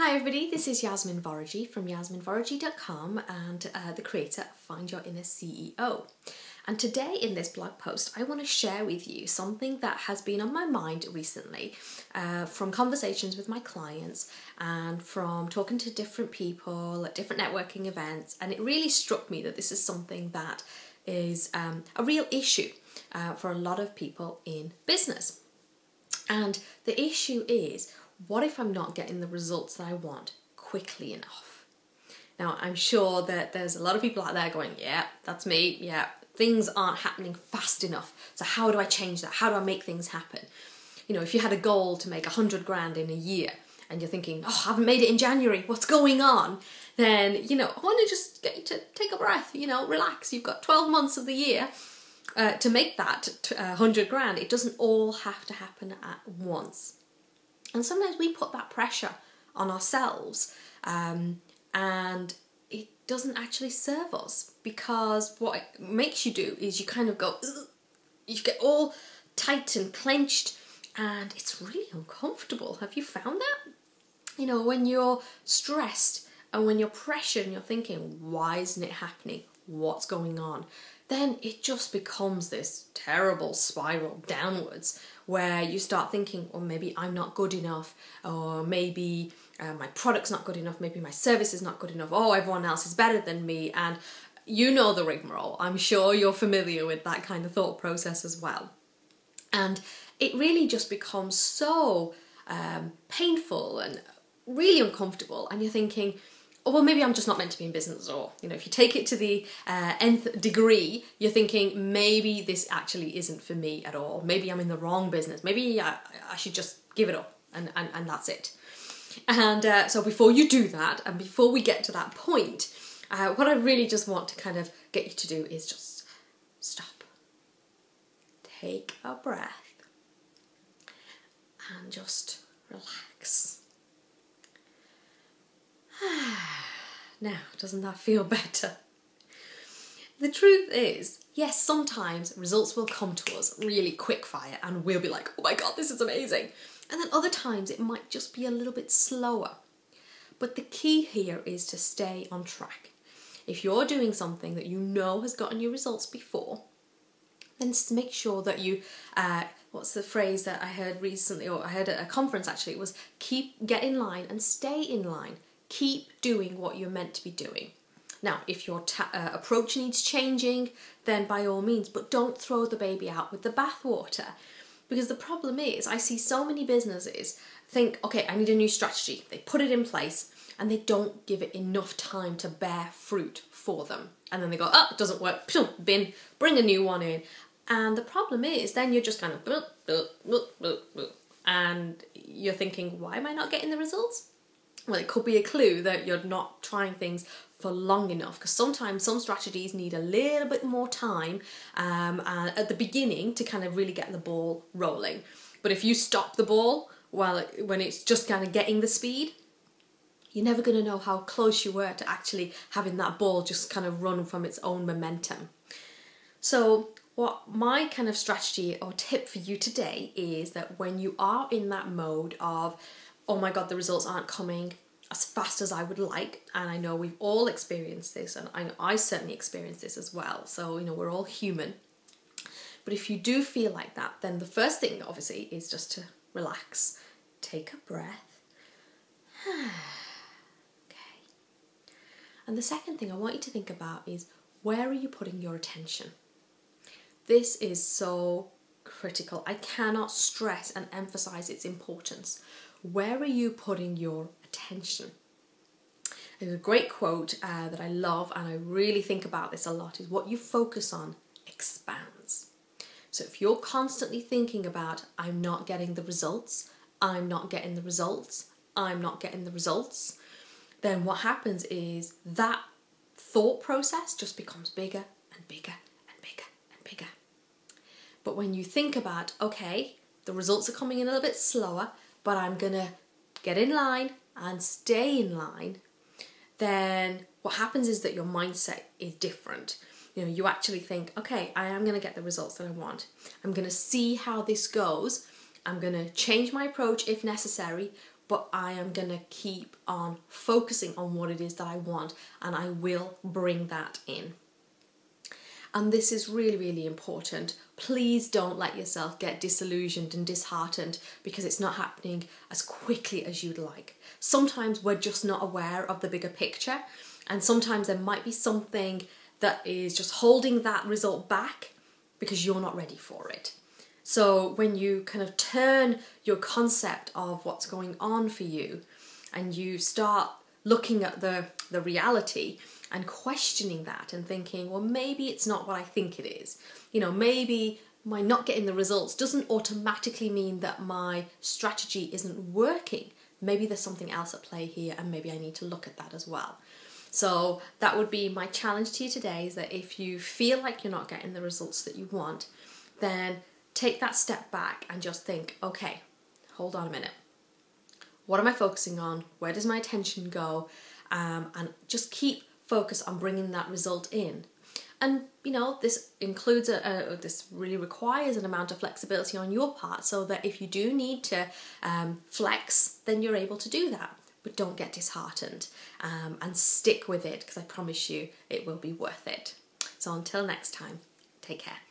Hi everybody, this is Yasmin Vorajee from yasminvorajee.com and the creator of Find Your Inner CEO. And today in this blog post I want to share with you something that has been on my mind recently from conversations with my clients and from talking to different people at different networking events, and it really struck me that this is something that is a real issue for a lot of people in business. And the issue is, what if I'm not getting the results that I want quickly enough? Now, I'm sure that there's a lot of people out there going, yeah, that's me, yeah, things aren't happening fast enough. So how do I change that? How do I make things happen? You know, if you had a goal to make 100 grand in a year and you're thinking, oh, I haven't made it in January, what's going on? Then, I want to just get you to take a breath, relax. You've got 12 months of the year to make that 100 grand. It doesn't all have to happen at once. And sometimes we put that pressure on ourselves and it doesn't actually serve us, because what it makes you do is you kind of go, ugh, you get all tight and clenched and it's really uncomfortable. Have you found that? When you're stressed and when you're pressured and you're thinking, why isn't it happening? What's going on? Then it just becomes this terrible spiral downwards where you start thinking, well, maybe I'm not good enough, or maybe my product's not good enough, maybe my service is not good enough, oh, everyone else is better than me, and you know the rigmarole. I'm sure you're familiar with that kind of thought process as well. And it really just becomes so painful and really uncomfortable, and you're thinking, oh, well, maybe I'm just not meant to be in business at all. If you take it to the nth degree, you're thinking, maybe this actually isn't for me at all. Maybe I'm in the wrong business. Maybe I should just give it up and that's it. And so before you do that, and before we get to that point, what I really just want to kind of get you to do is just stop. Take a breath and just relax. Now, doesn't that feel better? The truth is, yes, sometimes results will come to us really quick fire and we'll be like, oh my God, this is amazing. And then other times it might just be a little bit slower. But the key here is to stay on track. If you're doing something that you know has gotten you results before, then make sure that you, what's the phrase that I heard recently, or I heard at a conference actually, it was get in line and stay in line. Keep doing what you're meant to be doing. Now, if your approach needs changing, then by all means, but don't throw the baby out with the bathwater. Because the problem is, I see so many businesses think, okay, I need a new strategy. They put it in place and they don't give it enough time to bear fruit for them. And then they go, oh, it doesn't work, bin, bring a new one in. And the problem is, then you're just kind of, and you're thinking, why am I not getting the results? Well, it could be a clue that you're not trying things for long enough, because sometimes some strategies need a little bit more time at the beginning to kind of really get the ball rolling. But if you stop the ball when it's just kind of getting the speed, you're never going to know how close you were to actually having that ball just kind of run from its own momentum. So what my kind of strategy or tip for you today is that when you are in that mode of, oh my God, the results aren't coming as fast as I would like, and I know we've all experienced this, and I know I certainly experienced this as well, so we're all human. But if you do feel like that, then the first thing obviously is just to relax, take a breath. Okay. And the second thing I want you to think about is, where are you putting your attention? This is so critical. I cannot stress and emphasize its importance. Where are you putting your attention? There's a great quote that I love, and I really think about this a lot, is what you focus on expands. So if you're constantly thinking about, I'm not getting the results, I'm not getting the results, I'm not getting the results, then what happens is that thought process just becomes bigger and bigger and bigger and bigger. But when you think about, okay, the results are coming in a little bit slower, but I'm going to get in line and stay in line, then what happens is that your mindset is different. You actually think, okay, I am going to get the results that I want. I'm going to see how this goes. I'm going to change my approach if necessary, but I am going to keep on focusing on what it is that I want, and I will bring that in. And this is really, really important. Please don't let yourself get disillusioned and disheartened because it's not happening as quickly as you'd like. Sometimes we're just not aware of the bigger picture, and sometimes there might be something that is just holding that result back because you're not ready for it. So when you kind of turn your concept of what's going on for you and you start looking at the reality and questioning that and thinking, well, maybe it's not what I think it is. Maybe my not getting the results doesn't automatically mean that my strategy isn't working. Maybe there's something else at play here, and maybe I need to look at that as well. So that would be my challenge to you today, is that if you feel like you're not getting the results that you want, then take that step back and just think, okay, hold on a minute. What am I focusing on? Where does my attention go? And just keep focus on bringing that result in. And this includes this really requires an amount of flexibility on your part, so that if you do need to flex, then you're able to do that. But don't get disheartened, and stick with it, because I promise you it will be worth it. So until next time, take care.